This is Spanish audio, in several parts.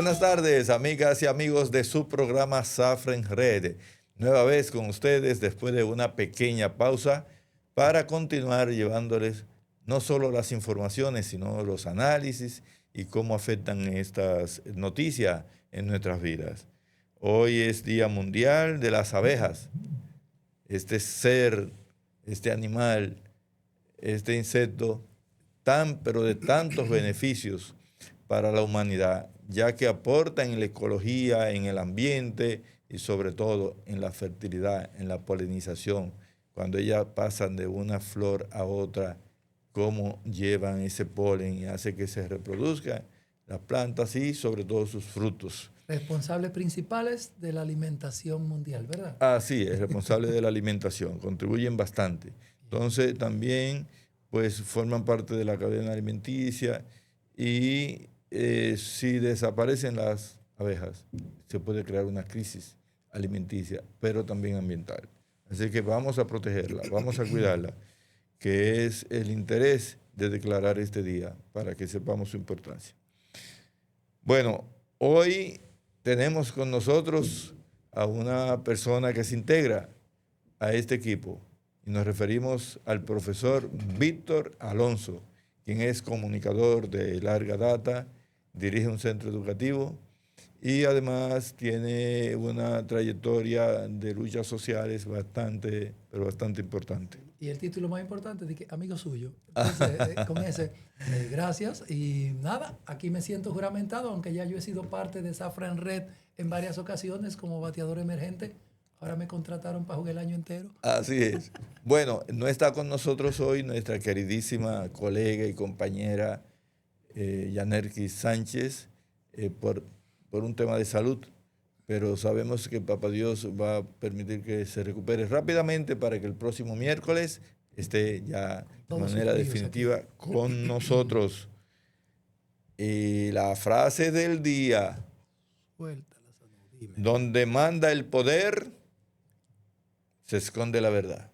Buenas tardes, amigas y amigos de su programa Zafra en Red. Nueva vez con ustedes después de una pequeña pausa para continuar llevándoles no solo las informaciones, sino los análisis y cómo afectan estas noticias en nuestras vidas. Hoy es Día Mundial de las Abejas. Este ser, este animal, este insecto, pero de tantos beneficios para la humanidad, ya que aporta en la ecología, en el ambiente y sobre todo en la fertilidad, en la polinización. Cuando ellas pasan de una flor a otra, cómo llevan ese polen y hace que se reproduzcan las plantas y sobre todo sus frutos. Responsables principales de la alimentación mundial, ¿verdad? Sí, es responsable de la alimentación, contribuyen bastante. Entonces también pues forman parte de la cadena alimenticia y si desaparecen las abejas se puede crear una crisis alimenticia, pero también ambiental. Así que vamos a protegerla, vamos a cuidarla, que es el interés de declarar este día para que sepamos su importancia. Bueno, hoy tenemos con nosotros a una persona que se integra a este equipo y nos referimos al profesor Víctor Alonso, quien es comunicador de larga data, dirige un centro educativo y además tiene una trayectoria de luchas sociales bastante, pero bastante importante. Y el título más importante es que amigo suyo. Entonces, con ese, gracias. Y nada, aquí me siento juramentado, aunque ya yo he sido parte de Zafra en Red en varias ocasiones como bateador emergente. Ahora me contrataron para jugar el año entero. Así es. Bueno, no está con nosotros hoy nuestra queridísima colega y compañera Yanerki Sánchez por un tema de salud, pero sabemos que Papá Dios va a permitir que se recupere rápidamente para que el próximo miércoles esté ya de manera definitiva aquí con nosotros. Y la frase del día, donde manda el poder, se esconde la verdad.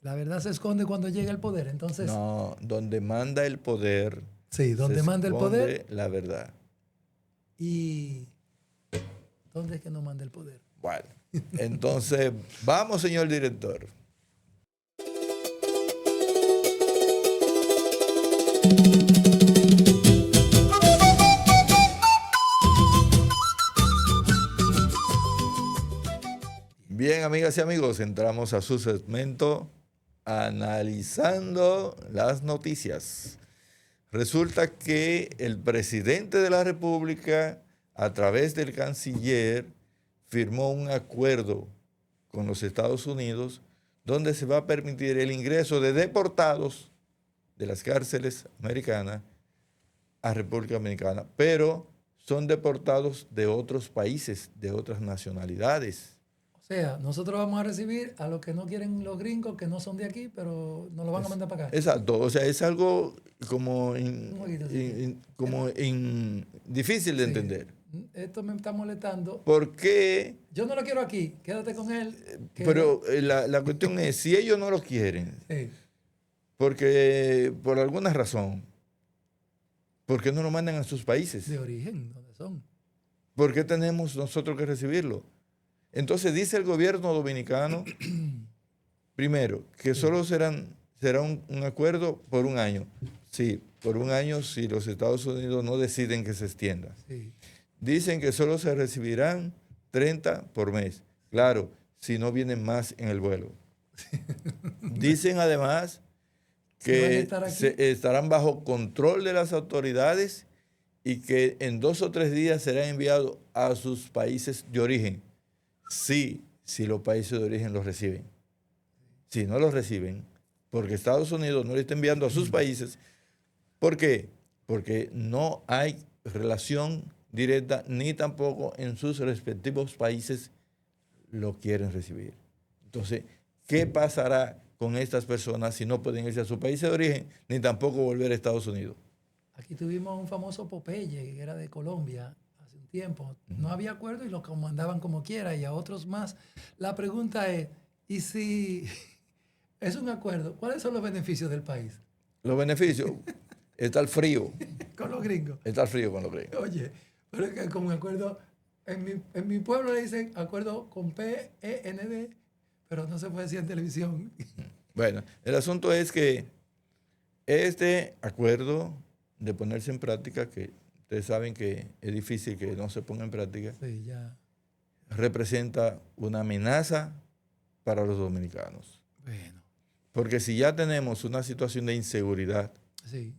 La verdad se esconde cuando llega el poder, entonces... No, donde manda el poder, sí, donde manda el poder, la verdad. ¿Y dónde es que no manda el poder? Bueno, entonces, vamos, señor director. Bien, amigas y amigos, entramos a su segmento analizando las noticias. Resulta que el presidente de la República, a través del canciller, firmó un acuerdo con los Estados Unidos donde se va a permitir el ingreso de deportados de las cárceles americanas a República Dominicana, pero son deportados de otros países, de otras nacionalidades. O sea, nosotros vamos a recibir a los que no quieren los gringos, que no son de aquí, pero nos lo van a mandar para acá. Exacto, o sea, es algo como, difícil de entender. Esto me está molestando. ¿Por qué? Yo no lo quiero aquí, quédate con él. Pero la cuestión es, si ellos no lo quieren, sí, porque por alguna razón, ¿por qué no lo mandan a sus países? De origen, ¿dónde son? ¿Por qué tenemos nosotros que recibirlo? Entonces dice el gobierno dominicano, primero, que solo será un acuerdo por un año. Sí, por un año si los Estados Unidos no deciden que se extienda. Sí. Dicen que solo se recibirán 30 por mes. Claro, si no vienen más en el vuelo. Dicen además que estarán bajo control de las autoridades y que en 2 o 3 días serán enviados a sus países de origen. Sí, si los países de origen los reciben. Si no los reciben, porque Estados Unidos no le está enviando a sus países. ¿Por qué? Porque no hay relación directa ni tampoco en sus respectivos países lo quieren recibir. Entonces, ¿qué pasará con estas personas si no pueden irse a su país de origen ni tampoco volver a Estados Unidos? Aquí tuvimos un famoso Popeye, que era de Colombia, hace un tiempo. No había acuerdo y lo mandaban como quiera y a otros más. La pregunta es, ¿y si es un acuerdo? ¿Cuáles son los beneficios del país? Los beneficios, está el frío. Con los gringos. Está el frío con los gringos. Oye, Pero es que como acuerdo, en mi pueblo le dicen acuerdo con PEND, pero no se puede decir en televisión. Bueno, el asunto es que este acuerdo de ponerse en práctica, que ustedes saben que es difícil que no se ponga en práctica, Sí, ya. representa una amenaza para los dominicanos. Bueno, Porque si ya tenemos una situación de inseguridad, sí.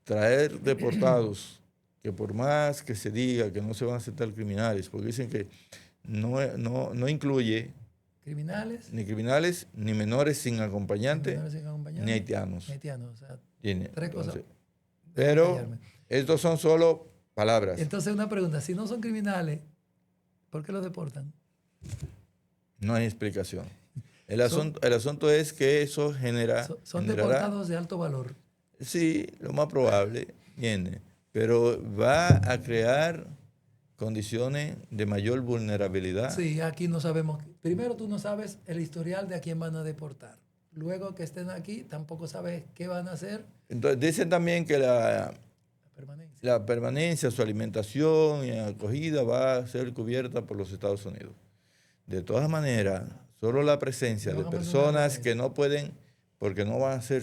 traer deportados, que por más que se diga que no se van a aceptar criminales, porque dicen que no incluye Criminales, ni criminales, ni menores sin acompañante, menores sin acompañante, ni haitianos. haitianos. O sea, Tiene, tres cosas. entonces, Déjame pero callarme. estos son solo palabras, Entonces, una pregunta: si no son criminales, ¿por qué los deportan? no hay explicación. Son, El asunto es que eso son generará, deportados de alto valor. sí, lo más probable, ¿entiendes? Pero va a crear condiciones de mayor vulnerabilidad. Sí, aquí no sabemos. Primero, tú no sabes el historial de a quién van a deportar. Luego que estén aquí, tampoco sabes qué van a hacer. Entonces, dicen también que La permanencia. la permanencia, su alimentación y acogida va a ser cubierta por los Estados Unidos. De todas maneras, solo la presencia Le de van a mandar una personas remesa. que no pueden, porque no van a ser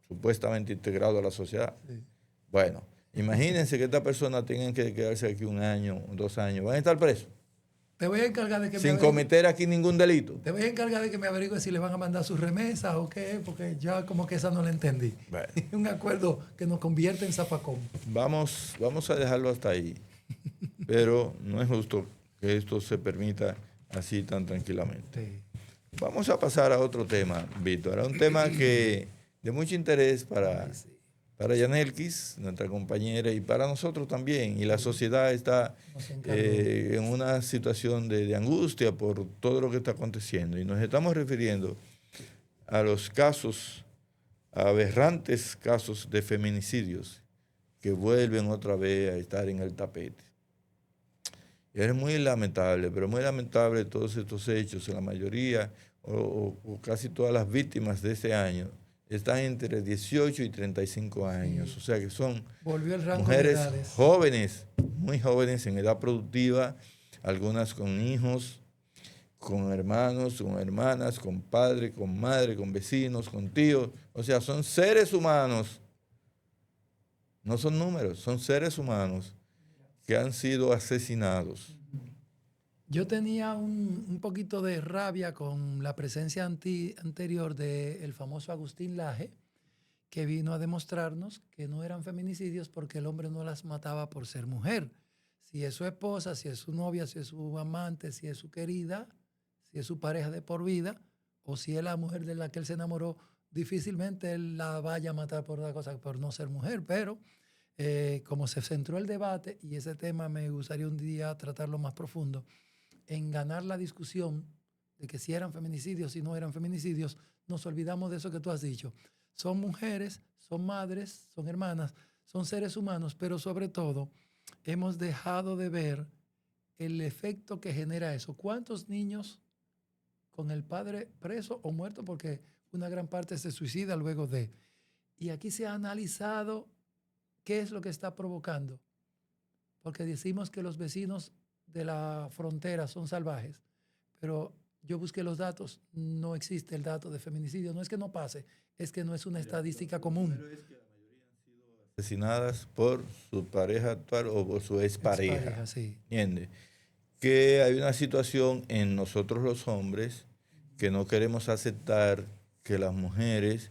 supuestamente integrados a la sociedad. Sí. Bueno, imagínense que estas personas tengan que quedarse aquí 1 año, 2 años, van a estar presos, Te voy a encargar de que sin cometer aquí ningún delito. te voy a encargar de que me averigüe si le van a mandar sus remesas o qué, porque ya como que esa no la entendí. Bueno, Un acuerdo que nos convierte en zapacón. vamos a dejarlo hasta ahí, pero no es justo que esto se permita así tan tranquilamente. Sí. Vamos a pasar a otro tema, Víctor, a un tema que de mucho interés Ay, sí. para Yanelkis, nuestra compañera, y para nosotros también. Y la sociedad está Nos encargó. en una situación de angustia por todo lo que está aconteciendo. Y nos estamos refiriendo a los casos, aberrantes casos de feminicidios que vuelven otra vez a estar en el tapete. Y es muy lamentable, pero muy lamentable todos estos hechos. La mayoría o casi todas las víctimas de ese año están entre 18 y 35 años. Sí. O sea que son Volvió el rango de mujeres edades. jóvenes, muy jóvenes en edad productiva, algunas con hijos, con hermanos, con hermanas, con padre, con madre, con vecinos, con tíos. O sea, son seres humanos, no son números, son seres humanos que han sido asesinados. Yo tenía un poquito de rabia con la presencia anterior del famoso Agustín Laje, que vino a demostrarnos que no eran feminicidios porque el hombre no las mataba por ser mujer. Si es su esposa, si es su novia, si es su amante, si es su querida, si es su pareja de por vida, o si es la mujer de la que él se enamoró, difícilmente él la vaya a matar por otra cosa, por no ser mujer. Pero como se centró el debate, y ese tema me gustaría un día tratarlo más profundo, en ganar la discusión de que si eran feminicidios, si no eran feminicidios, nos olvidamos de eso que tú has dicho. Son mujeres, son madres, son hermanas, son seres humanos, pero sobre todo hemos dejado de ver el efecto que genera eso. ¿Cuántos niños con el padre preso o muerto? Porque una gran parte se suicida luego de. Y aquí se ha analizado qué es lo que está provocando. Porque decimos que los vecinos de la frontera son salvajes, pero yo busqué los datos, no existe el dato de feminicidio. No es que no pase, es que no es una estadística común. Asesinadas por su pareja actual o por su expareja. Expareja, sí. ¿Entiendes? Que hay una situación en nosotros los hombres que no queremos aceptar que las mujeres,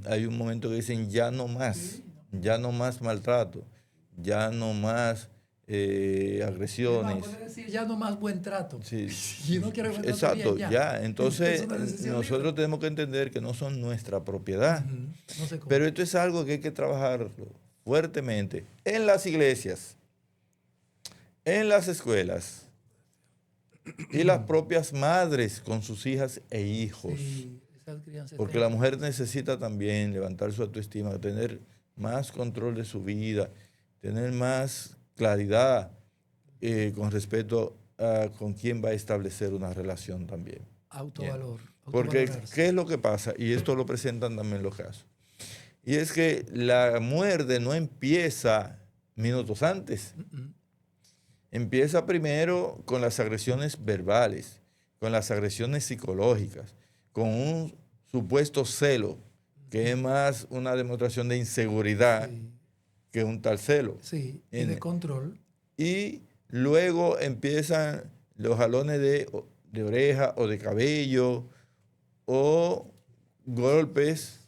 hay un momento que dicen ya no más maltrato, ya no más agresiones. Puede decir ya no más buen trato. Sí. Y no quiero buen trato Exacto, bien, ya. Entonces, Es una decisión nosotros libre. tenemos que entender que no son nuestra propiedad. No sé cómo. Pero esto es algo que hay que trabajarlo fuertemente en las iglesias, en las escuelas y las propias madres con sus hijas e hijos. Sí, esas crianzas Porque la mujer necesita también levantar su autoestima, tener más control de su vida, tener más claridad con respecto a con quién va a establecer una relación también. autovalor. Porque, autovalorarse. ¿qué es lo que pasa? Y esto lo presentan también los casos. Y es que la muerte no empieza minutos antes. Empieza primero con las agresiones verbales, con las agresiones psicológicas, con un supuesto celo, que es más una demostración de inseguridad que un tal celo. Sí, y de control. Y luego empiezan los jalones de oreja o de cabello o golpes.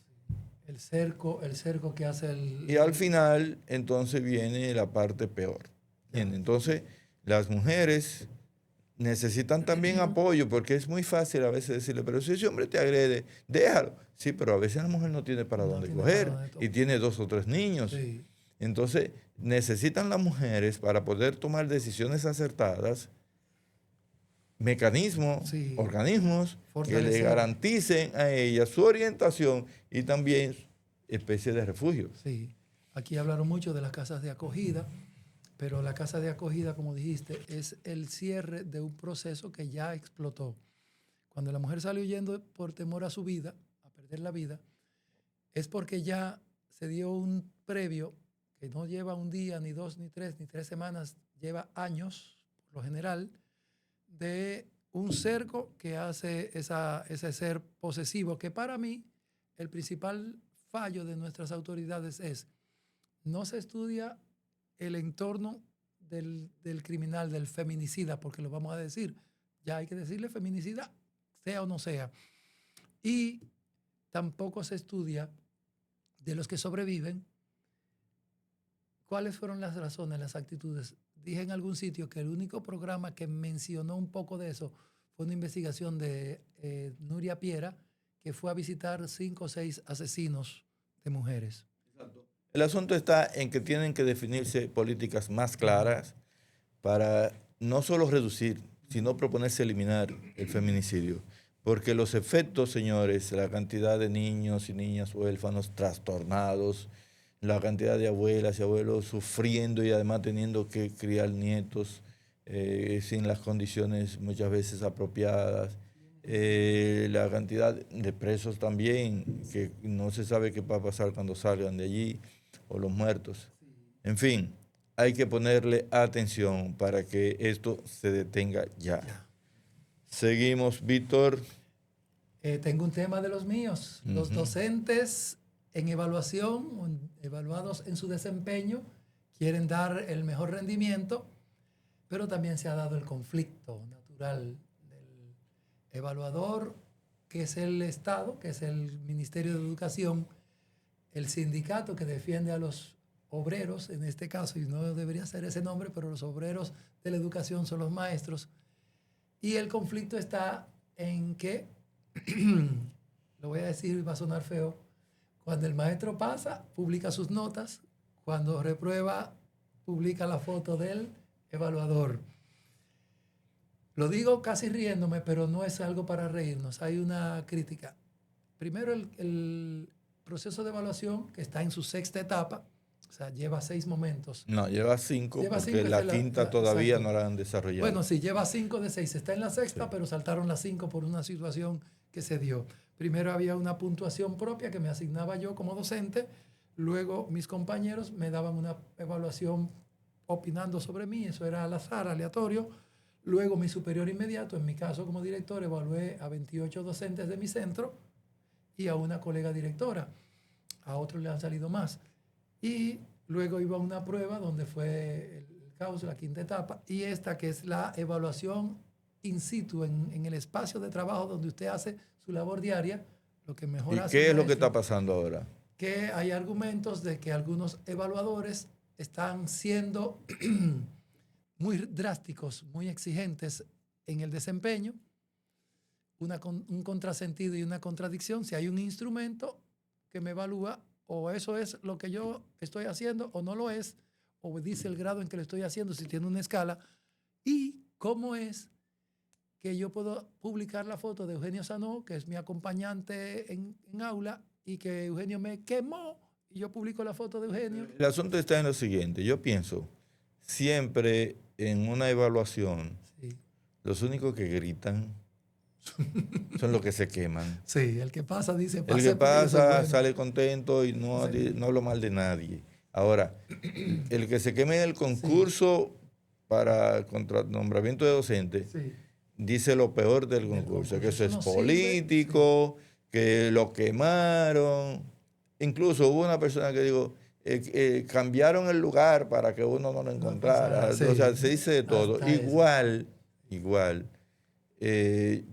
El cerco que hace el... Y al final, entonces viene la parte peor. Bien, entonces, las mujeres necesitan también apoyo, porque es muy fácil a veces decirle, pero si ese hombre te agrede, déjalo. Sí, pero a veces la mujer no tiene para dónde coger y tiene 2 o 3 niños. Sí. Entonces, necesitan las mujeres para poder tomar decisiones acertadas, mecanismos, organismos que le garanticen a ellas su orientación y también especie de refugio. Sí, aquí hablaron mucho de las casas de acogida, pero la casa de acogida, como dijiste, es el cierre de un proceso que ya explotó. Cuando la mujer sale huyendo por temor a su vida, a perder la vida, es porque ya se dio un previo que no lleva un día, ni 2, ni 3, ni 3 semanas, lleva años, por lo general, de un cerco que hace ese ser posesivo, que para mí el principal fallo de nuestras autoridades es, no se estudia el entorno del criminal, del feminicida, porque lo vamos a decir, ya hay que decirle feminicida, sea o no sea. Y tampoco se estudia de los que sobreviven, cuáles fueron las razones, las actitudes. Dije en algún sitio que el único programa que mencionó un poco de eso fue una investigación de Nuria Piera, que fue a visitar 5 o 6 asesinos de mujeres. Exacto. El asunto está en que tienen que definirse políticas más claras para no solo reducir, sino proponerse eliminar el feminicidio. Porque los efectos, señores, la cantidad de niños y niñas huérfanos trastornados, la cantidad de abuelas y abuelos sufriendo y además teniendo que criar nietos sin las condiciones muchas veces apropiadas, la cantidad de presos también, que no se sabe qué va a pasar cuando salgan de allí, o los muertos. En fin, hay que ponerle atención para que esto se detenga ya. Seguimos, Víctor. Tengo un tema de los míos. Los docentes en evaluación, evaluados en su desempeño, quieren dar el mejor rendimiento, pero también se ha dado el conflicto natural del evaluador, que es el Estado, que es el Ministerio de Educación, el sindicato que defiende a los obreros, en este caso, y no debería ser ese nombre, pero los obreros de la educación son los maestros, y el conflicto está en que, lo voy a decir, va a sonar feo, cuando el maestro pasa, publica sus notas, cuando reprueba, publica la foto del evaluador. Lo digo casi riéndome, pero no es algo para reírnos, hay una crítica. Primero, el proceso de evaluación, que está en su 6ª etapa, o sea, lleva 6 momentos. No, lleva 5, porque la quinta todavía exacto. No la han desarrollado. Bueno, sí, lleva 5 de 6, está en la 6ª, sí. Pero saltaron las 5 por una situación que se dio. Primero había una puntuación propia que me asignaba yo como docente, luego mis compañeros me daban una evaluación opinando sobre mí, eso era al azar, aleatorio. Luego mi superior inmediato, en mi caso como director, evalué a 28 docentes de mi centro y a una colega directora. A otros le han salido más. Y luego iba a una prueba donde fue el caos, la 5ª etapa, y esta que es la evaluación in situ, en el espacio de trabajo donde usted hace su labor diaria, lo que mejor hace. ¿Y qué es lo que está pasando ahora? Que hay argumentos de que algunos evaluadores están siendo muy drásticos, muy exigentes en el desempeño, un contrasentido y una contradicción. Si hay un instrumento que me evalúa, o eso es lo que yo estoy haciendo, o no lo es, o dice el grado en que lo estoy haciendo, si tiene una escala, y cómo es que yo puedo publicar la foto de Eugenio Sanó, que es mi acompañante en aula, y que Eugenio me quemó, y yo publico la foto de Eugenio. El asunto está en lo siguiente. Yo pienso, siempre en una evaluación, sí, los únicos que gritan son los que se queman. Sí, el que pasa dice... El que pasa sale contento y no habla mal de nadie. Ahora, el que se queme en el concurso para nombramiento de docente, Sí. dice lo peor del concurso, que eso es no sirve, político, que lo quemaron. Incluso hubo una persona que dijo, cambiaron el lugar para que uno no lo encontrara. pasara, sí. O sea, se dice de todo. Hasta eso. Igual,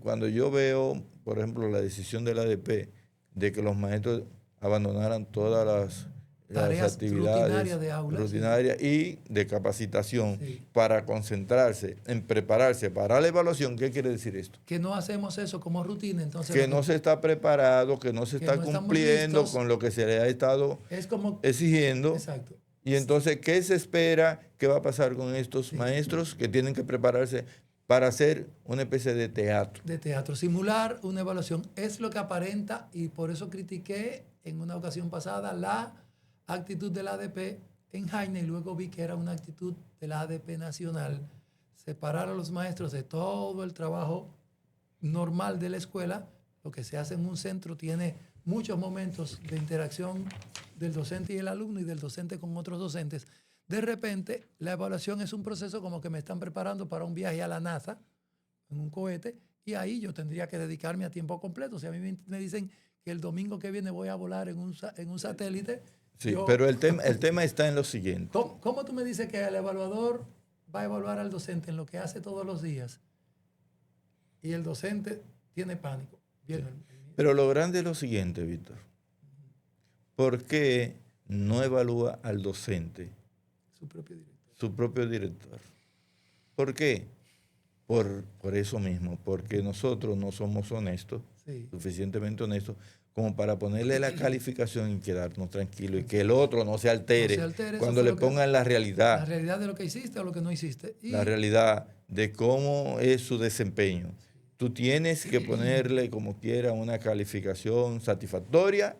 cuando yo veo, por ejemplo, la decisión de la ADP de que los maestros abandonaran todas las Tareas actividades rutinarias de aula, rutinarias y de capacitación Sí. para concentrarse en prepararse para la evaluación. ¿Qué quiere decir esto? Que no hacemos eso como rutina, entonces Que no se está preparado, que no se que está no estamos cumpliendo listos. con lo que se le ha estado es como exigiendo. exacto. Y entonces, ¿qué se espera? ¿Qué va a pasar con estos Sí. maestros que tienen que prepararse para hacer una especie de teatro? De teatro. Simular una evaluación es lo que aparenta, y por eso critiqué en una ocasión pasada la actitud de la ADP en Jaina, y luego vi que era una actitud de la ADP nacional, separar a los maestros de todo el trabajo normal de la escuela. Lo que se hace en un centro tiene muchos momentos de interacción del docente y el alumno, y del docente con otros docentes. De repente, la evaluación es un proceso como que me están preparando para un viaje a la NASA en un cohete, y ahí yo tendría que dedicarme a tiempo completo. Si a mí me dicen que el domingo que viene voy a volar en un satélite. Sí, pero el tema está en lo siguiente. ¿Cómo tú me dices que el evaluador va a evaluar al docente en lo que hace todos los días y el docente tiene pánico? Bien, Pero lo grande es lo siguiente, Víctor. ¿Por qué no evalúa al docente su propio director? ¿Por qué? Por eso mismo, porque nosotros no somos honestos, Sí. suficientemente honestos, como para ponerle la calificación y quedarnos tranquilos y que el otro no se altere, cuando le pongan la realidad de lo que hiciste o lo que no hiciste. la realidad de cómo es su desempeño. Tú tienes que ponerle como quiera una calificación satisfactoria,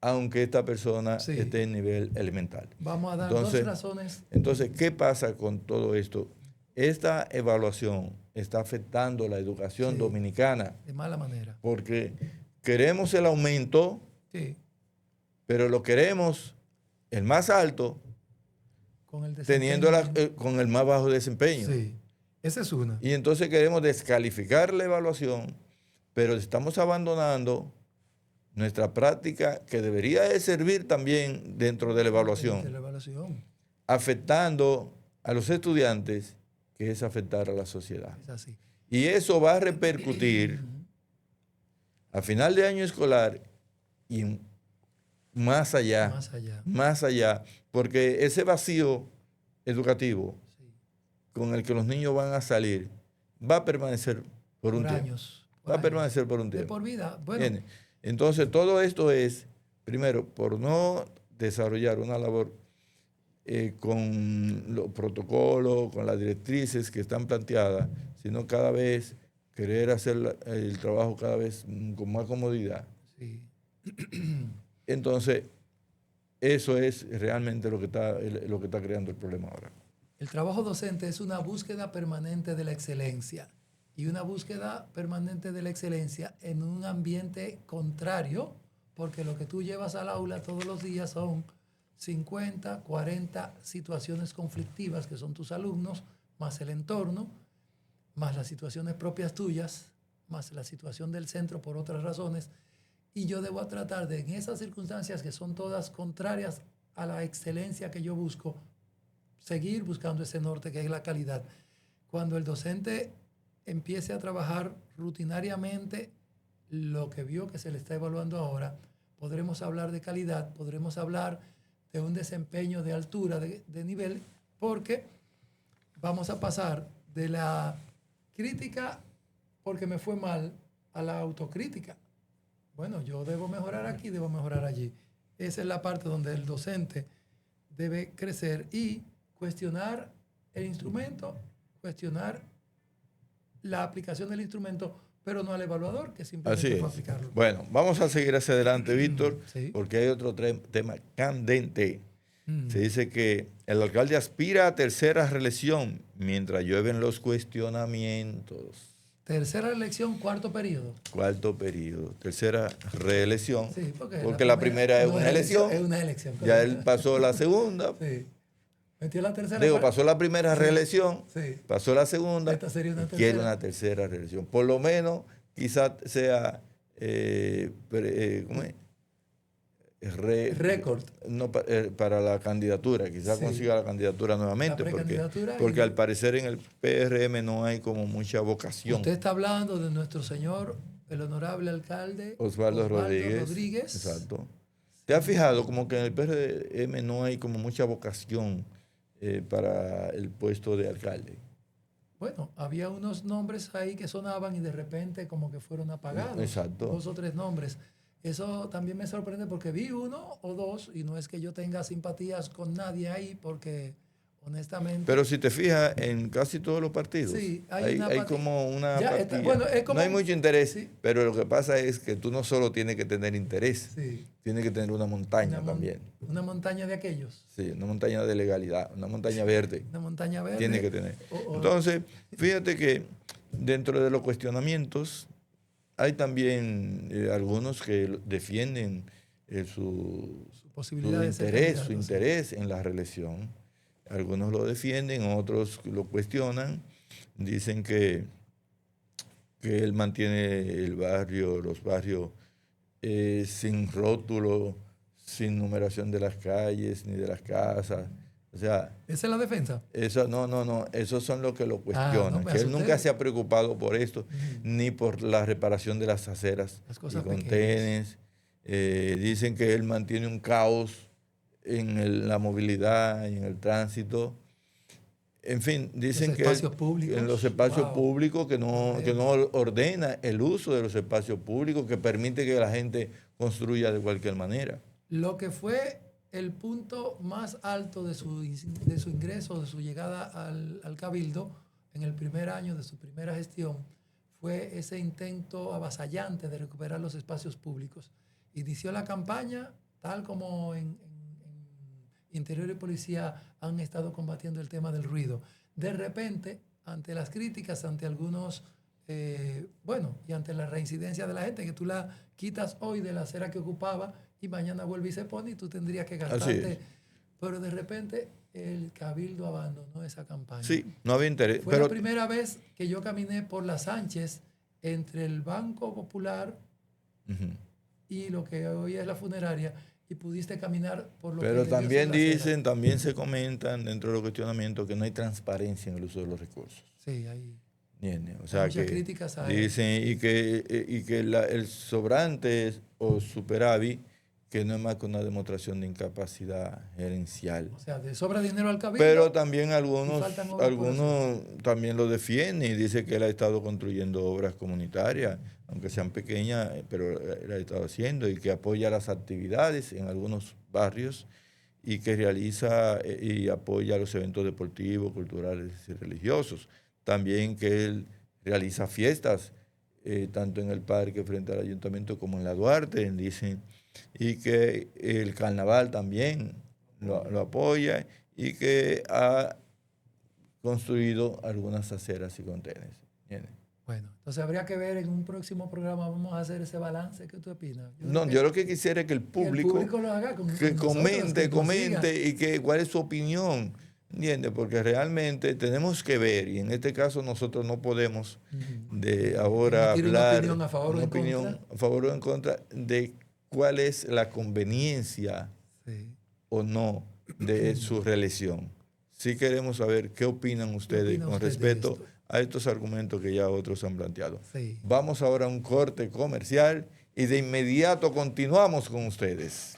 aunque esta persona Sí. esté en nivel elemental. Vamos a dar dos razones. Entonces, ¿qué pasa con todo esto? Esta evaluación está afectando la educación Sí. dominicana, De mala manera. porque queremos el aumento, Sí. pero lo queremos el más alto, Con el teniendo con el más bajo desempeño. Sí. Esa es una. Y entonces queremos descalificar la evaluación, pero estamos abandonando nuestra práctica que debería de servir también dentro de la evaluación, afectando a los estudiantes, que es afectar a la sociedad. Es así. Y eso va a repercutir a final de año escolar y más allá, porque ese vacío educativo con el que los niños van a salir va a permanecer por un tiempo. Va a permanecer por un tiempo. De por vida. Bueno. Bien. Entonces, todo esto es, primero, por no desarrollar una labor con los protocolos, con las directrices que están planteadas, sino cada vez querer hacer el trabajo cada vez con más comodidad. Sí. Entonces, eso es realmente lo que está creando el problema ahora. El trabajo docente es una búsqueda permanente de la excelencia, y una búsqueda permanente de la excelencia en un ambiente contrario, porque lo que tú llevas al aula todos los días son 50, 40 situaciones conflictivas que son tus alumnos, más el entorno, más las situaciones propias tuyas, más la situación del centro por otras razones, y yo debo tratar de, en esas circunstancias que son todas contrarias a la excelencia que yo busco, seguir buscando ese norte que es la calidad. Cuando el docente empiece a trabajar rutinariamente lo que vio que se le está evaluando ahora, podremos hablar de calidad, podremos hablar de un desempeño de altura, de nivel, porque vamos a pasar de la crítica porque me fue mal a la autocrítica. Bueno, yo debo mejorar aquí, debo mejorar allí. Esa es la parte donde el docente debe crecer y cuestionar el instrumento, cuestionar la aplicación del instrumento, pero no al evaluador, que simplemente fue aplicarlo. Bueno, vamos a seguir hacia adelante, Víctor, sí, porque hay otro tema candente. Se dice que el alcalde aspira a tercera reelección mientras llueven los cuestionamientos. Tercera elección, cuarto periodo. Cuarto periodo. Tercera reelección. Sí, porque la primera es una elección. Es una elección. Ya él pasó la segunda. Sí. Metió la tercera. Digo, pasó la primera reelección. Sí. Pasó la segunda. Esta sería una tercera. Quiere una tercera reelección. Por lo menos, quizás sea. ¿Cómo es? Récord. No, para la candidatura, quizás consiga la candidatura nuevamente, porque al parecer en el PRM no hay como mucha vocación. Usted está hablando de nuestro señor, el honorable alcalde Osvaldo Rodríguez. Exacto. ¿Te has fijado como que en el PRM no hay como mucha vocación para el puesto de alcalde? Bueno, había unos nombres ahí que sonaban y de repente como que fueron apagados. Exacto. 2 o 3 nombres. Eso también me sorprende porque vi 1 o 2 y no es que yo tenga simpatías con nadie ahí porque honestamente... Pero si te fijas en casi todos los partidos, sí, hay como una apatía. Bueno, es como, no hay mucho interés, sí. Pero lo que pasa es que tú no solo tienes que tener interés, sí. Tienes que tener una montaña también. Una montaña de aquellos. Sí, una montaña de legalidad, una montaña verde. Una montaña verde. Tiene que tener. Entonces, fíjate que dentro de los cuestionamientos hay también algunos que defienden su interés en la reelección. Algunos lo defienden, otros lo cuestionan. Dicen que él mantiene los barrios sin rótulo, sin numeración de las calles ni de las casas. O sea, ¿esa es la defensa? Eso, no, esos son los que lo cuestionan. Que él nunca se ha preocupado por esto, ni por la reparación de las aceras y contenes. Dicen que él mantiene un caos en la movilidad y en el tránsito. En fin, dicen que en los espacios públicos que no ordena el uso de los espacios públicos, que permite que la gente construya de cualquier manera. Lo que fue el punto más alto de su ingreso, de su llegada al Cabildo, en el primer año de su primera gestión, fue ese intento avasallante de recuperar los espacios públicos. Inició la campaña, tal como en Interior y Policía han estado combatiendo el tema del ruido. De repente, ante las críticas, ante algunos, y ante la reincidencia de la gente, que tú la quitas hoy de la acera que ocupaba y mañana vuelve y se pone y tú tendrías que gastarte. Pero de repente el Cabildo abandonó esa campaña. Sí, no había interés. Fue la primera vez que yo caminé por la Sánchez entre el Banco Popular y lo que hoy es la funeraria, y pudiste caminar por lo que... Pero también dicen, también se comentan dentro de los cuestionamientos que no hay transparencia en el uso de los recursos. Sí, hay... O sea, muchas críticas hay. Dicen y que el sobrante o superávit, que no es más que una demostración de incapacidad gerencial. O sea, de sobra dinero al Cabildo. Pero también algunos también lo defienden y dicen que él ha estado construyendo obras comunitarias, aunque sean pequeñas, pero él ha estado haciendo, y que apoya las actividades en algunos barrios y que realiza y apoya los eventos deportivos, culturales y religiosos. También que él realiza fiestas, tanto en el parque frente al ayuntamiento como en la Duarte, dicen, y que el carnaval también lo apoya, y que ha construido algunas aceras y contenes. Bueno, entonces habría que ver en un próximo programa, vamos a hacer ese balance. ¿Qué tú opinas? Yo lo que quisiera es que el público lo haga que comente y que cuál es su opinión. ¿Entiendes? Porque realmente tenemos que ver, y en este caso nosotros no podemos ahora hablar una opinión a favor o en contra de cuál es la conveniencia o no de su reelección. Sí queremos saber qué opinan ustedes con respecto a estos argumentos que ya otros han planteado. Sí. Vamos ahora a un corte comercial y de inmediato continuamos con ustedes.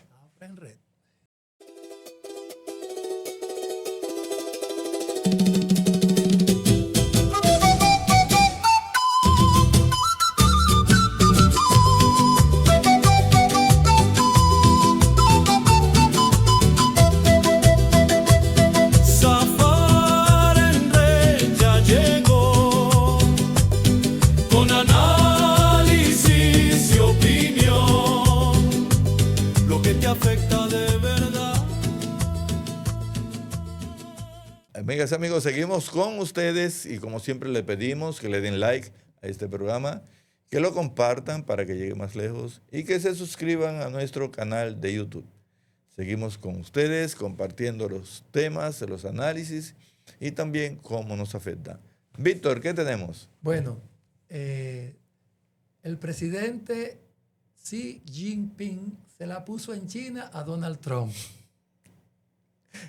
Amigas y amigos, seguimos con ustedes y como siempre le pedimos que le den like a este programa, que lo compartan para que llegue más lejos y que se suscriban a nuestro canal de YouTube. Seguimos con ustedes compartiendo los temas, los análisis y también cómo nos afecta. Víctor, ¿qué tenemos? Bueno, el presidente Xi Jinping se la puso en China a Donald Trump.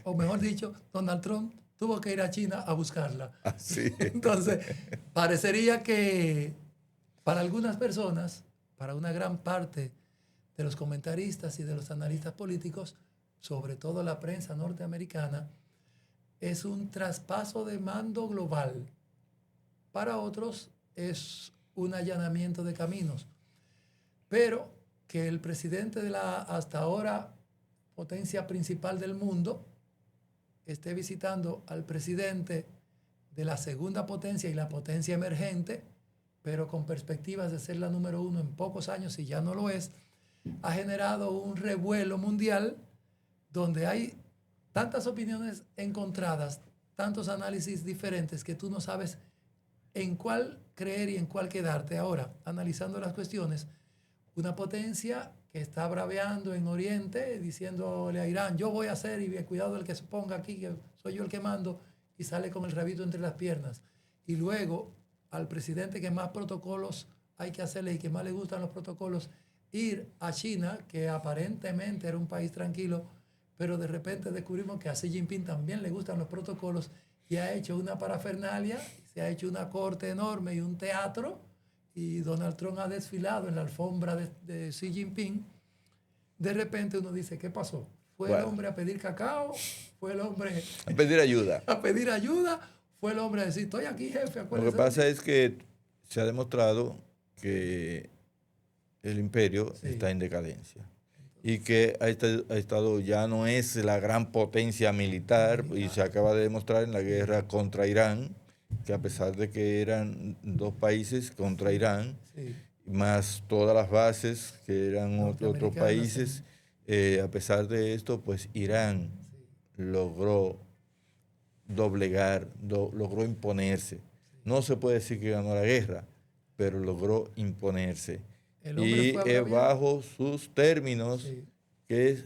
O mejor dicho, Donald Trump tuvo que ir a China a buscarla. Así. Entonces, parecería que para algunas personas, para una gran parte de los comentaristas y de los analistas políticos, sobre todo la prensa norteamericana, es un traspaso de mando global. Para otros es un allanamiento de caminos. Pero que el presidente de la hasta ahora potencia principal del mundo esté visitando al presidente de la segunda potencia y la potencia emergente, pero con perspectivas de ser la número uno en pocos años, si ya no lo es, ha generado un revuelo mundial donde hay tantas opiniones encontradas, tantos análisis diferentes que tú no sabes en cuál creer y en cuál quedarte. Ahora, analizando las cuestiones, una potencia que está braveando en Oriente, diciéndole a Irán, yo voy a hacer y cuidado el que se ponga aquí, que soy yo el que mando, y sale con el rabito entre las piernas. Y luego al presidente que más protocolos hay que hacerle y que más le gustan los protocolos, ir a China, que aparentemente era un país tranquilo, pero de repente descubrimos que a Xi Jinping también le gustan los protocolos y ha hecho una parafernalia, se ha hecho una corte enorme y un teatro, y Donald Trump ha desfilado en la alfombra de Xi Jinping. De repente uno dice, ¿qué pasó? ¿Fue el hombre a pedir cacao? ¿Fue el hombre a pedir ayuda? A pedir ayuda. ¿Fue el hombre a decir, estoy aquí, jefe? Lo que pasa es que se ha demostrado que el imperio está en decadencia y que ha estado, ya no es la gran potencia militar, y se acaba de demostrar en la guerra contra Irán, que a pesar de que eran dos países contra Irán, más todas las bases que eran otros países, a pesar de esto, pues Irán logró doblegar, logró imponerse. No se puede decir que ganó la guerra, pero logró imponerse. Y bajo sus términos que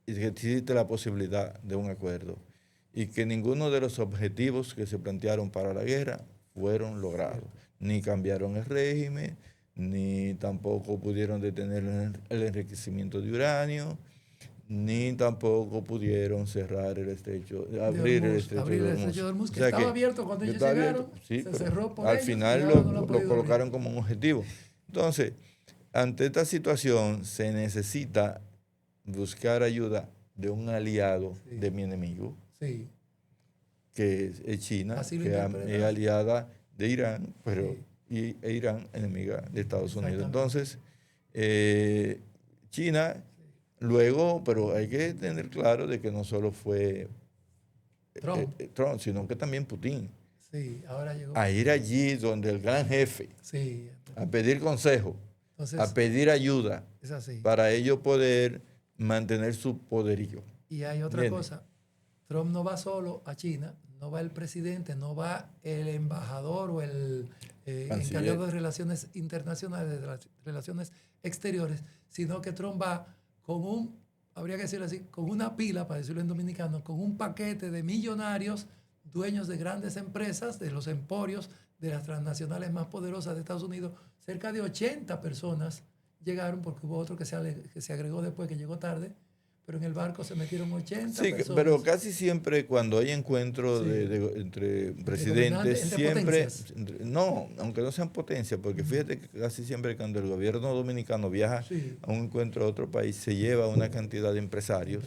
existe la posibilidad de un acuerdo. Y que ninguno de los objetivos que se plantearon para la guerra fueron logrados. Ni cambiaron el régimen, ni tampoco pudieron detener el enriquecimiento de uranio, ni tampoco pudieron cerrar el estrecho, abrir el estrecho de Hormuz. Que estaba abierto cuando ellos llegaron, sí, se cerró por al ellos, final lo colocaron como un objetivo. Entonces, ante esta situación se necesita buscar ayuda de un aliado de mi enemigo, que es China, que es aliada de Irán, pero e Irán enemiga de Estados Unidos. Entonces, China luego, pero hay que tener claro de que no solo fue Trump, sino que también Putin. Ahora llegó. A ir allí donde el gran jefe, a pedir consejo, a pedir ayuda, para ellos poder mantener su poderío. Y hay otra cosa, Trump no va solo a China, no va el presidente, no va el embajador o el encargado de relaciones internacionales, de las relaciones exteriores, sino que Trump va con habría que decirlo así, con una pila, para decirlo en dominicano, con un paquete de millonarios, dueños de grandes empresas, de los emporios, de las transnacionales más poderosas de Estados Unidos. Cerca de 80 personas llegaron, porque hubo otro que se agregó después, que llegó tarde, pero en el barco se metieron 80 personas. Sí, pero casi siempre cuando hay encuentros entre presidentes, siempre, no, aunque no sean potencias, porque fíjate que casi siempre cuando el gobierno dominicano viaja a un encuentro a otro país, se lleva una cantidad de empresarios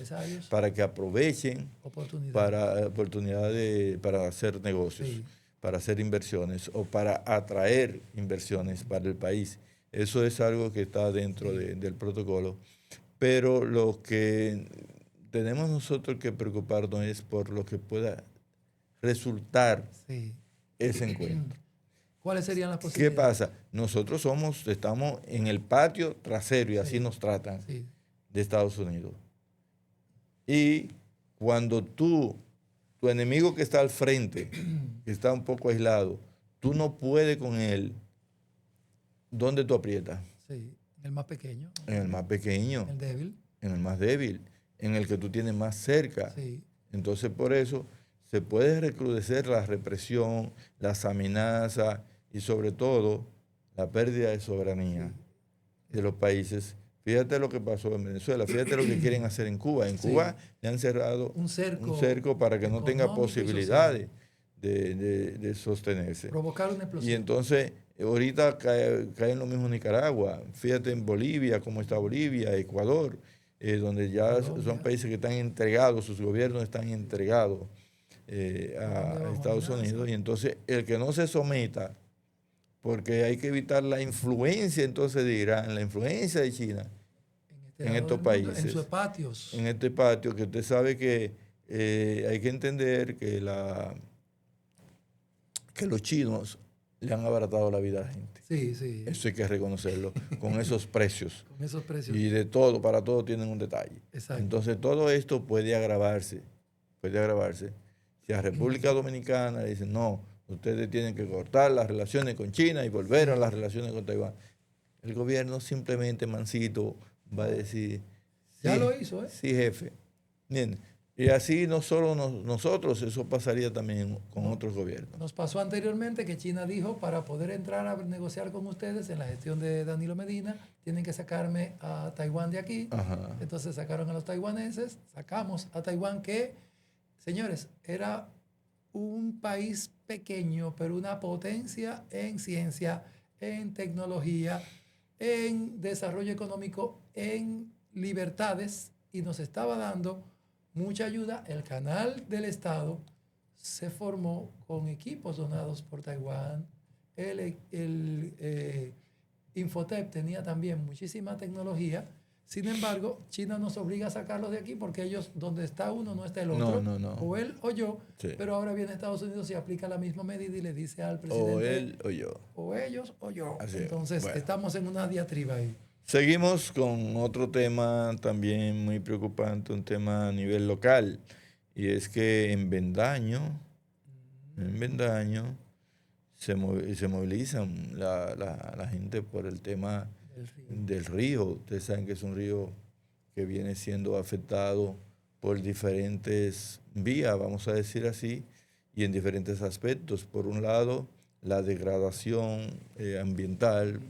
para que aprovechen oportunidades para hacer negocios, para hacer inversiones o para atraer inversiones para el país. Eso es algo que está dentro del protocolo. Pero lo que tenemos nosotros que preocuparnos es por lo que pueda resultar ese encuentro. ¿Cuáles serían las posibilidades? ¿Qué pasa? Nosotros estamos en el patio trasero y así nos tratan de Estados Unidos. Y cuando tu enemigo que está al frente, que está un poco aislado, tú no puedes con él. ¿Dónde tú aprietas? Sí, el más pequeño. En el más pequeño, El débil. en el más débil, en el que tú tienes más cerca. Sí. Entonces, por eso se puede recrudecer la represión, las amenazas y sobre todo la pérdida de soberanía de los países. Fíjate lo que pasó en Venezuela, fíjate lo que quieren hacer en Cuba. En Cuba le han cerrado un cerco para que no tenga económico y posibilidades de sostenerse. Provocar una explosión. Y entonces, ahorita cae en lo mismo Nicaragua. Fíjate en Bolivia, cómo está Bolivia, Ecuador, donde ya Colombia. son países que están entregados, sus gobiernos están entregados a Estados Unidos. Y entonces, el que no se someta, porque hay que evitar la influencia entonces de Irán, la influencia de China en estos países. En sus patios. En este patio, que usted sabe que hay que entender que los chinos le han abaratado la vida a la gente. Sí, sí. Eso hay que reconocerlo, con esos precios. Con esos precios. Y de todo, para todo tienen un detalle. Exacto. Entonces todo esto puede agravarse. Si a República Dominicana le dicen, no, ustedes tienen que cortar las relaciones con China y volver a las relaciones con Taiwán. El gobierno simplemente, mansito, va a decir... Ya sí, lo hizo, ¿eh? Sí, jefe. Bien. Y así no solo nosotros, eso pasaría también con otros gobiernos. Nos pasó anteriormente que China dijo, para poder entrar a negociar con ustedes en la gestión de Danilo Medina, tienen que sacarme a Taiwán de aquí. Ajá. Entonces sacaron a los taiwaneses, sacamos a Taiwán que, señores, era un país pequeño, pero una potencia en ciencia, en tecnología, en desarrollo económico, en libertades, y nos estaba dando mucha ayuda. El canal del Estado se formó con equipos donados por Taiwán. El Infotep tenía también muchísima tecnología. Sin embargo, China nos obliga a sacarlos de aquí porque ellos, donde está uno, no está el otro. No. O él o yo. Sí. Pero ahora viene Estados Unidos y aplica la misma medida y le dice al presidente. O él o yo. O ellos o yo. Así Entonces, bueno. estamos en una diatriba ahí. Seguimos con otro tema también muy preocupante, un tema a nivel local. Y es que en Vendaño se movilizan la gente por el tema del río. Ustedes saben que es un río que viene siendo afectado por diferentes vías, vamos a decir así, y en diferentes aspectos. Por un lado, la degradación ambiental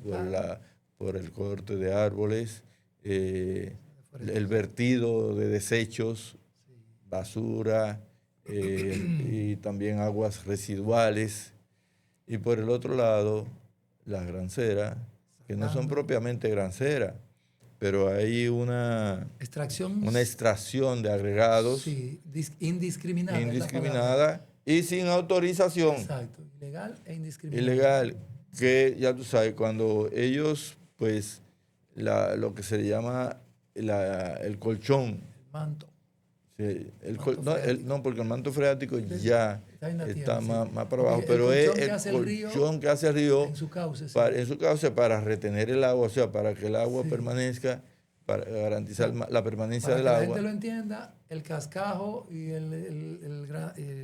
por el corte de árboles, el vertido de desechos, basura y también aguas residuales. Y por el otro lado, las granceras, que no son propiamente granceras, pero hay una extracción de agregados. Sí, indiscriminada. Indiscriminada y sin autorización. Exacto, ilegal e indiscriminada. Ilegal, que ya tú sabes, cuando ellos, pues, lo que se le llama el colchón. El manto. Sí, no, porque el manto freático ya está más para abajo, pero el es el colchón que hace el río en su cauce, sí. en su cauce para retener el agua, o sea, para que el agua permanezca, para garantizar la permanencia del agua. Para que la gente lo entienda, el cascajo y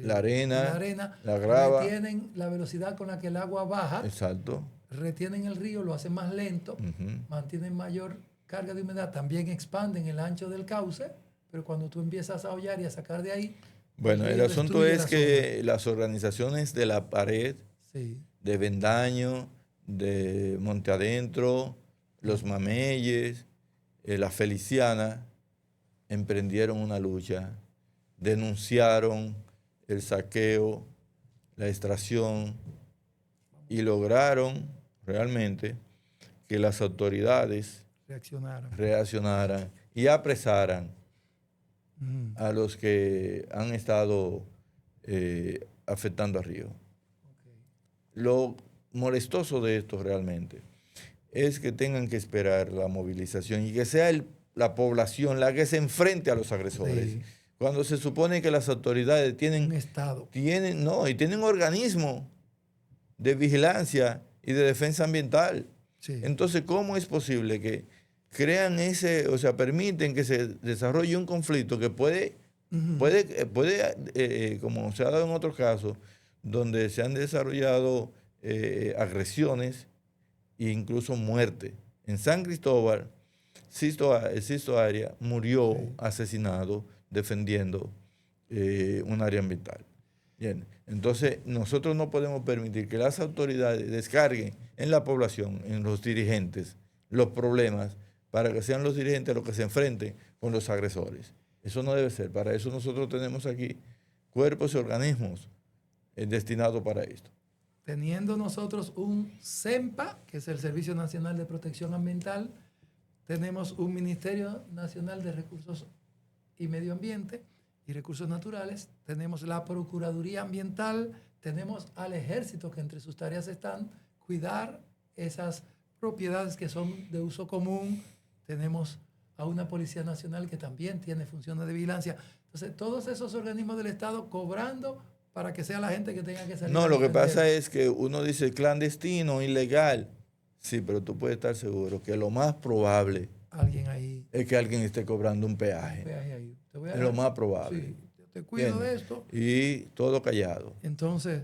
la arena, la grava, retienen la velocidad con la que el agua baja. Exacto. Retienen el río, lo hacen más lento, mantienen mayor carga de humedad, también expanden el ancho del cauce. Pero cuando tú empiezas a hollar y a sacar de ahí... Bueno, el asunto es que las organizaciones de la pared, de Vendaño, de Monte Adentro, los Mameyes, la Feliciana, emprendieron una lucha, denunciaron el saqueo, la extracción y lograron realmente que las autoridades reaccionaran y apresaran a los que han estado afectando al río. Lo molestoso de esto realmente es que tengan que esperar la movilización y que sea la población la que se enfrente a los agresores. Sí. Cuando se supone que las autoridades tienen un Estado. Tienen organismos de vigilancia y de defensa ambiental. Sí. Entonces, ¿cómo es posible que crean permiten que se desarrolle un conflicto que puede, como se ha dado en otros casos, donde se han desarrollado agresiones e incluso muerte. En San Cristóbal, Sisto Arias murió asesinado defendiendo un área ambiental. Bien. Entonces, nosotros no podemos permitir que las autoridades descarguen en la población, en los dirigentes, los problemas, para que sean los dirigentes los que se enfrenten con los agresores. Eso no debe ser. Para eso nosotros tenemos aquí cuerpos y organismos destinados para esto. Teniendo nosotros un SEMPA, que es el Servicio Nacional de Protección Ambiental, tenemos un Ministerio Nacional de Recursos y Medio Ambiente y Recursos Naturales, tenemos la Procuraduría Ambiental, tenemos al Ejército, que entre sus tareas están cuidar esas propiedades que son de uso común, tenemos a una Policía Nacional que también tiene funciones de vigilancia. Entonces, todos esos organismos del Estado cobrando para que sea la gente que tenga que salir. No, lo que pasa es que uno dice clandestino, ilegal. Sí, pero tú puedes estar seguro que lo más probable alguien ahí es que alguien esté cobrando un peaje. Ahí. Es lo más probable. Sí, yo te cuido de esto. Y todo callado. Entonces,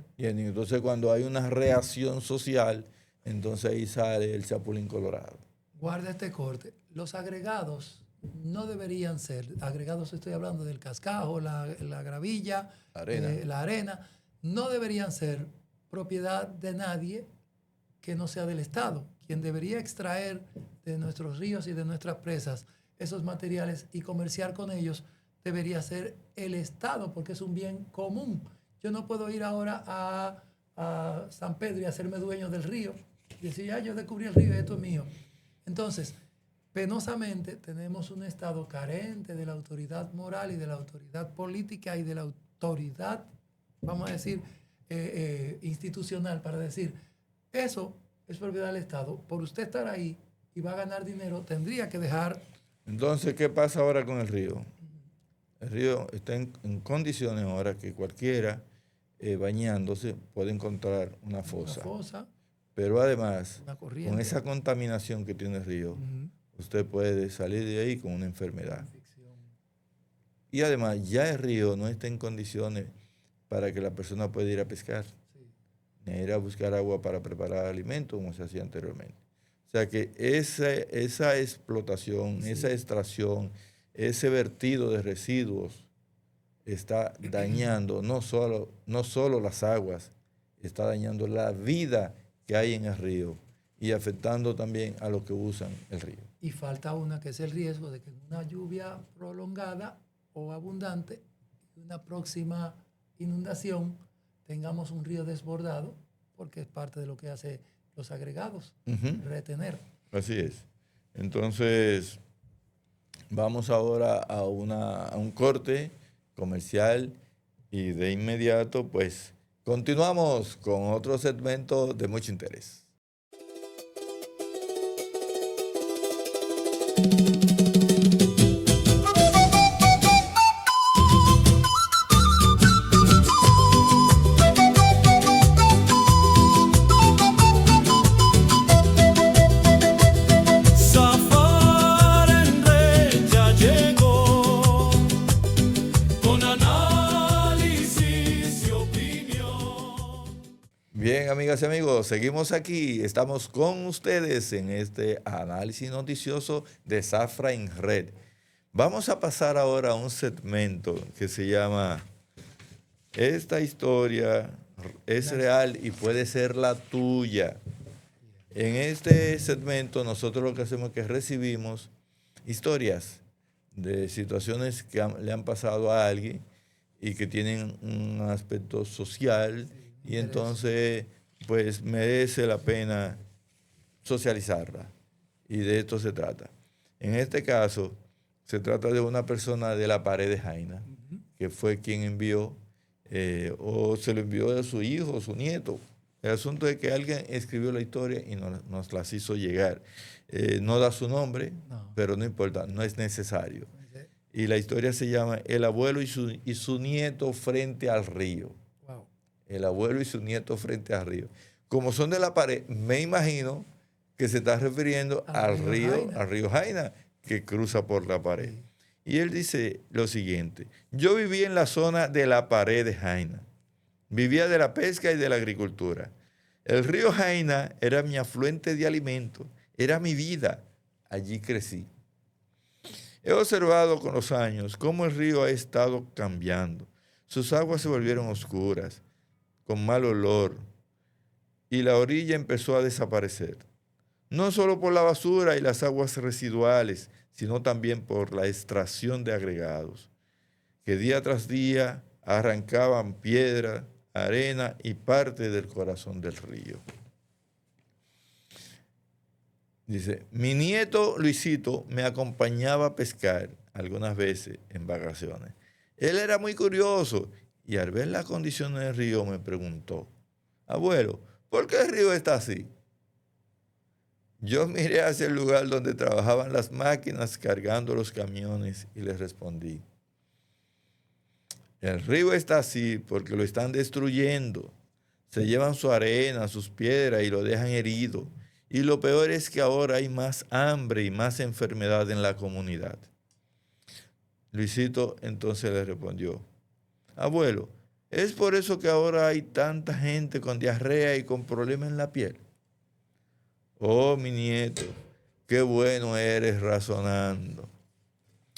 cuando hay una reacción social, entonces ahí sale el chapulín colorado. Guarda este corte. Los agregados no deberían ser, agregados estoy hablando del cascajo, la gravilla, la arena, no deberían ser propiedad de nadie que no sea del Estado. Quien debería extraer de nuestros ríos y de nuestras presas esos materiales y comerciar con ellos debería ser el Estado, porque es un bien común. Yo no puedo ir ahora a San Pedro y hacerme dueño del río y decir, ya yo descubrí el río y esto es mío. Entonces, penosamente tenemos un Estado carente de la autoridad moral y de la autoridad política y de la autoridad, vamos a decir, institucional, para decir, eso es propiedad del Estado. Por usted estar ahí y va a ganar dinero, tendría que dejar. Entonces, ¿qué pasa ahora con el río? El río está en condiciones ahora que cualquiera bañándose puede encontrar una fosa. Pero además, con esa contaminación que tiene el río, usted puede salir de ahí con una enfermedad. Y además, ya el río no está en condiciones para que la persona pueda ir a pescar, ni ir a buscar agua para preparar alimentos como se hacía anteriormente. O sea que esa explotación, esa extracción, ese vertido de residuos está dañando no solo las aguas, está dañando la vida que hay en el río y afectando también a los que usan el río. Y falta una, que es el riesgo de que en una lluvia prolongada o abundante, una próxima inundación, tengamos un río desbordado, porque es parte de lo que hace los agregados, retener. Así es. Entonces, vamos ahora a un corte comercial y de inmediato, pues, continuamos con otro segmento de mucho interés. Bien, amigas y amigos, seguimos aquí. Estamos con ustedes en este análisis noticioso de Zafra en Red. Vamos a pasar ahora a un segmento que se llama Esta historia es real y puede ser la tuya. En este segmento nosotros lo que hacemos es que recibimos historias de situaciones que le han pasado a alguien y que tienen un aspecto social. Y entonces, pues merece la pena socializarla. Y de esto se trata. En este caso, se trata de una persona de la Pared de Jaina, que fue quien envió, o se lo envió a su hijo, su nieto. El asunto es que alguien escribió la historia y nos las hizo llegar. No da su nombre, pero no importa, no es necesario. Y la historia se llama El abuelo y su nieto frente al río. El abuelo y su nieto frente al río. Como son de la Pared, me imagino que se está refiriendo al río Jaina, que cruza por la Pared. Y él dice lo siguiente: yo viví en la zona de la Pared de Jaina. Vivía de la pesca y de la agricultura. El río Jaina era mi afluente de alimento, era mi vida. Allí crecí. He observado con los años cómo el río ha estado cambiando. Sus aguas se volvieron oscuras, con mal olor, y la orilla empezó a desaparecer. No solo por la basura y las aguas residuales, sino también por la extracción de agregados, que día tras día arrancaban piedra, arena y parte del corazón del río. Dice, mi nieto Luisito me acompañaba a pescar algunas veces en vacaciones. Él era muy curioso y al ver las condiciones del río me preguntó, abuelo, ¿por qué el río está así? Yo miré hacia el lugar donde trabajaban las máquinas cargando los camiones y le respondí, el río está así porque lo están destruyendo. Se llevan su arena, sus piedras y lo dejan herido. Y lo peor es que ahora hay más hambre y más enfermedad en la comunidad. Luisito entonces le respondió, abuelo, ¿es por eso que ahora hay tanta gente con diarrea y con problemas en la piel? Oh, mi nieto, qué bueno eres razonando.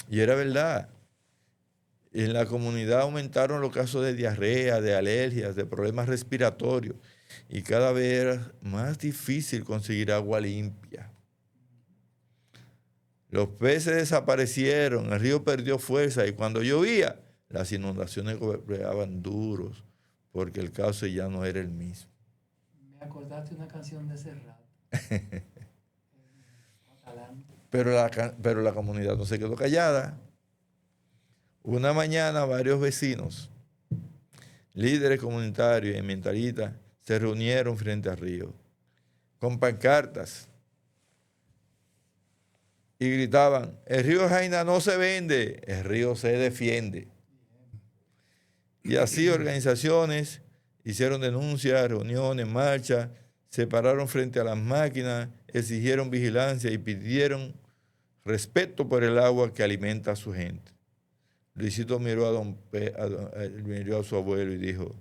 Y era verdad. En la comunidad aumentaron los casos de diarrea, de alergias, de problemas respiratorios y cada vez era más difícil conseguir agua limpia. Los peces desaparecieron, el río perdió fuerza y cuando llovía, las inundaciones golpeaban duros porque el cauce ya no era el mismo. Me acordaste una canción de Serrat. Pero la comunidad no se quedó callada. Una mañana varios vecinos, líderes comunitarios y ambientalistas se reunieron frente al río con pancartas y gritaban, el río Jaina no se vende, el río se defiende. Y así organizaciones hicieron denuncias, reuniones, marchas, se pararon frente a las máquinas, exigieron vigilancia y pidieron respeto por el agua que alimenta a su gente. Luisito miró miró a su abuelo y dijo,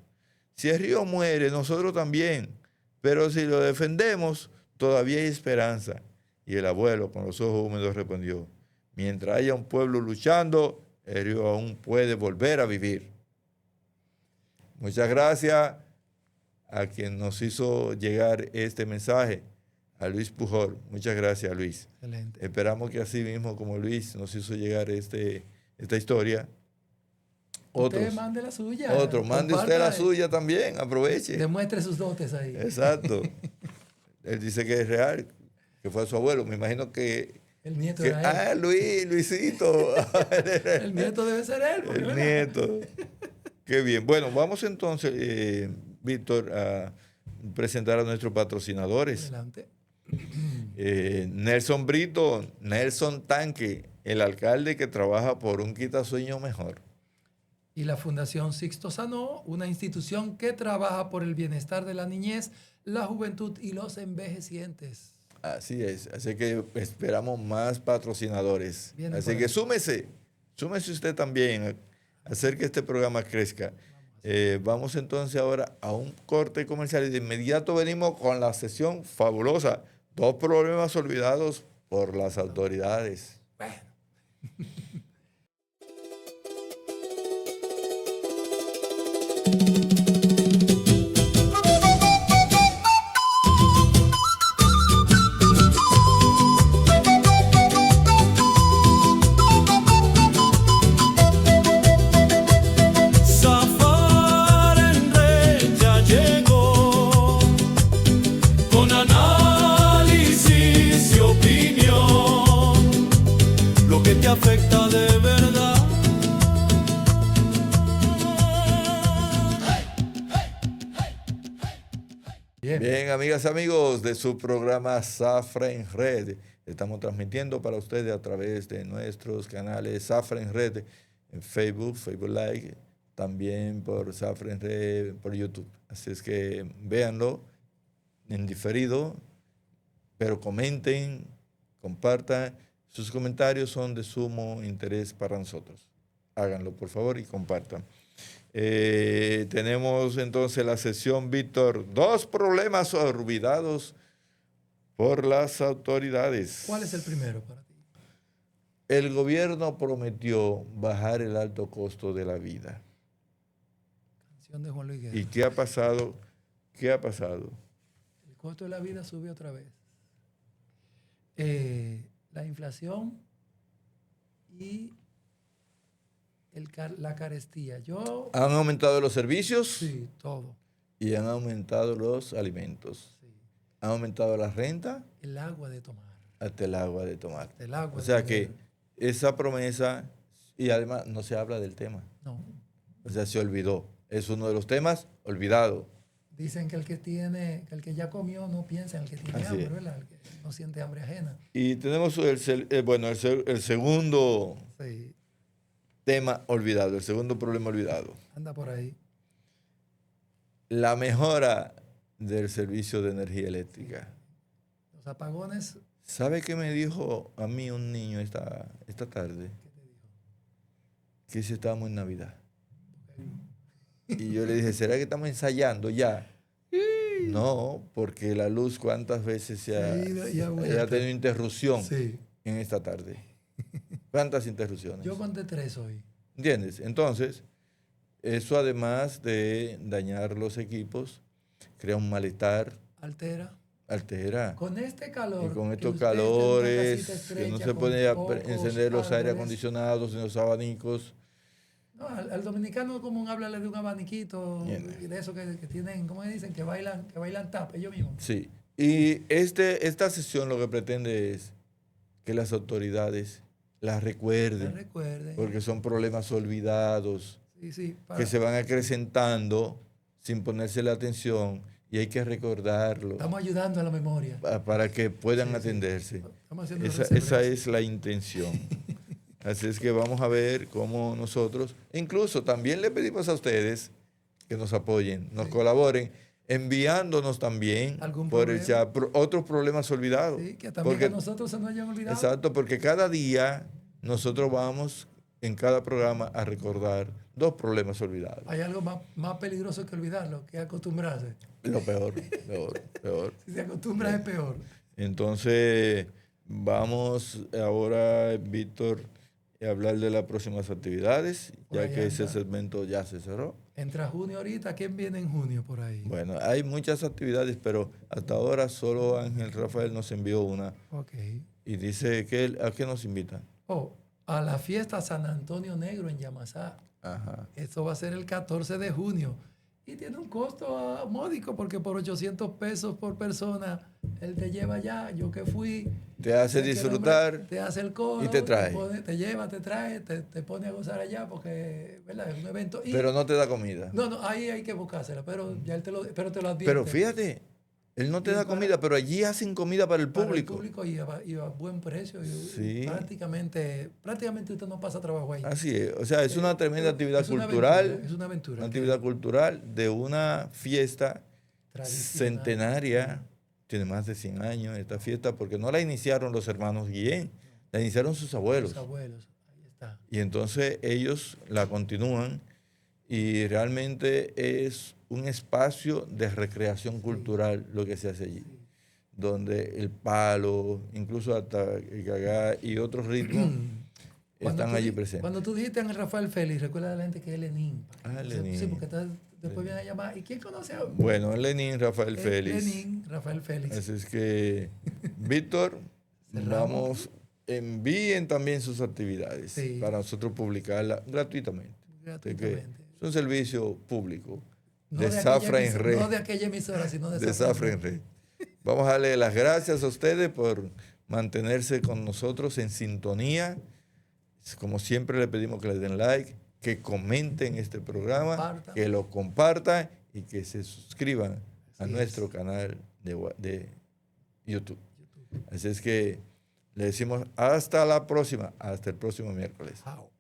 si el río muere, nosotros también, pero si lo defendemos, todavía hay esperanza. Y el abuelo, con los ojos húmedos, respondió, mientras haya un pueblo luchando, el río aún puede volver a vivir. Muchas gracias a quien nos hizo llegar este mensaje, a Luis Pujol. Muchas gracias, Luis. Excelente. Esperamos que así mismo como Luis nos hizo llegar esta historia, Usted mande la suya. mande usted la suya también, aproveche. Demuestre sus dotes ahí. Exacto. Él dice que es real, que fue su abuelo. Me imagino que... El nieto era él. Luisito. El nieto debe ser él. El nieto. Qué bien. Bueno, vamos entonces, Víctor, a presentar a nuestros patrocinadores. Adelante. Nelson Brito, Nelson Tanque, el alcalde que trabaja por un quitasueño mejor. Y la Fundación Sixto Sanó, una institución que trabaja por el bienestar de la niñez, la juventud y los envejecientes. Así es, así que esperamos más patrocinadores. Vienen Así que súmese usted también a hacer que este programa crezca. Vamos entonces ahora a un corte comercial y de inmediato venimos con la sesión fabulosa. 2 problemas olvidados por las autoridades. Bueno. Afecta de verdad. Bien, amigas y amigos de su programa Zafra en Red. Estamos transmitiendo para ustedes a través de nuestros canales Zafra en Red en Facebook Live, también por Zafra en Red por YouTube. Así es que véanlo en diferido, pero comenten, compartan. Sus comentarios son de sumo interés para nosotros. háganlo, por favor, y compartan. Tenemos entonces la sesión, Víctor, 2 problemas olvidados por las autoridades. ¿Cuál es el primero para ti? El gobierno prometió bajar el alto costo de la vida. Canción de Juan Luis Guerra. ¿Y qué ha pasado? ¿Qué ha pasado? El costo de la vida subió otra vez. La inflación y la carestía. Han aumentado los servicios Sí, todo. y han aumentado los alimentos. Sí. Han aumentado la renta El agua de tomar. hasta el agua de tomar. El agua O sea de que beber. esa promesa, y además no se habla del tema. No. O sea, se olvidó. Es uno de los temas olvidado. Dicen que el que ya comió no piensa en el que tiene Así hambre, es. ¿verdad? El que no siente hambre ajena. Y tenemos el segundo Sí, tema olvidado, el segundo problema olvidado. anda por ahí. La mejora del servicio de energía eléctrica. Los apagones, ¿Sabe qué me dijo a mí un niño esta tarde? ¿qué te dijo? Que si estábamos en Navidad. Y yo le dije, ¿será que estamos ensayando ya? No, porque la luz cuántas veces Sí, y ha vuelto. ha tenido interrupción Sí. en esta tarde. ¿Cuántas interrupciones? Yo conté 3 hoy. ¿Entiendes? Entonces, eso además de dañar los equipos, crea un malestar, altera. Con este calor. Y con que estos usted está en una calores, casita que no estrecha se con puede pocos encender los aires árboles. acondicionados ni los abanicos. No, al dominicano común háblale de un abaniquito, Bien. de eso que tienen, ¿cómo dicen? Que bailan tap, ellos mismos. Sí. Y esta sesión lo que pretende es que las autoridades las recuerden, Recuerden. porque son problemas olvidados, Sí, sí. que se van acrecentando sin ponerse la atención y hay que recordarlo Estamos ayudando a la memoria. para que puedan Sí, sí. atenderse. Estamos haciendo Esa reseveranza. es la intención. Así es que vamos a ver cómo nosotros, incluso también le pedimos a ustedes que nos apoyen, nos colaboren, enviándonos también ¿Algún por el problema? chat otros problemas olvidados. Sí, que también Porque- a nosotros se nos hayan olvidado. Exacto, porque cada día nosotros vamos en cada programa a recordar 2 problemas olvidados. Hay algo más peligroso que olvidarlo, que acostumbrarse. Lo peor, peor. Si se acostumbra es peor. Entonces, vamos ahora, Víctor, a hablar de las próximas actividades, Por ya ahí que ese anda. segmento ya se cerró. Entra junio ahorita, ¿quién viene en junio por ahí? Bueno, hay muchas actividades, pero hasta ahora solo Ángel Rafael nos envió una Ok. y dice que ¿a qué nos invitan? Oh, a la fiesta San Antonio Negro en Yamasá. Ajá. Esto va a ser el 14 de junio. Y tiene un costo módico porque por 800 pesos por persona, él te lleva allá. Yo que fui. Te hace sé que el disfrutar hombre te hace el coro. y te trae. Te lleva, te trae, te pone a gozar allá porque, ¿verdad? Es un evento. Y, pero no te da comida. no, ahí hay que buscársela, pero ya él te lo advierte. Pero fíjate, él no te Y da para- comida, pero allí hacen comida para el Para el público. público y a buen precio. Y Sí. prácticamente usted no pasa trabajo ahí. Así es, o sea, es una tremenda actividad Es una cultural, aventura, es una aventura. una actividad cultural de una fiesta Tradicional. centenaria, tiene más de 100 años esta fiesta, porque no la iniciaron los hermanos Guillén, la iniciaron sus abuelos. Los abuelos, ahí está. Y entonces ellos la continúan y realmente es un espacio de recreación cultural lo que se hace allí, donde el palo, incluso hasta el gagá y otros ritmos están allí presentes. Cuando tú dijiste a Rafael Félix, recuerda a la gente que es Lenin. Ah, Sí, Lenin. Sí, porque después vienen a llamar. ¿Y quién conoce a Bueno, Lenin, Rafael Félix. Lenin, Rafael Félix. Así es que, Víctor, Cerramos. envíen también sus actividades Sí. para nosotros publicarlas gratuitamente. Así que Gratuitamente. es un servicio público No de aquella Zafra en emisora- Red. No de aquella emisora, sino de De Zafra en Red. Vamos a darle las gracias a ustedes por mantenerse con nosotros en sintonía. Como siempre le pedimos que le den like, que comenten este programa, Compartan. que lo compartan y que se suscriban a Así nuestro es. canal de YouTube. Así es que le decimos hasta la próxima, hasta el próximo miércoles. Chao.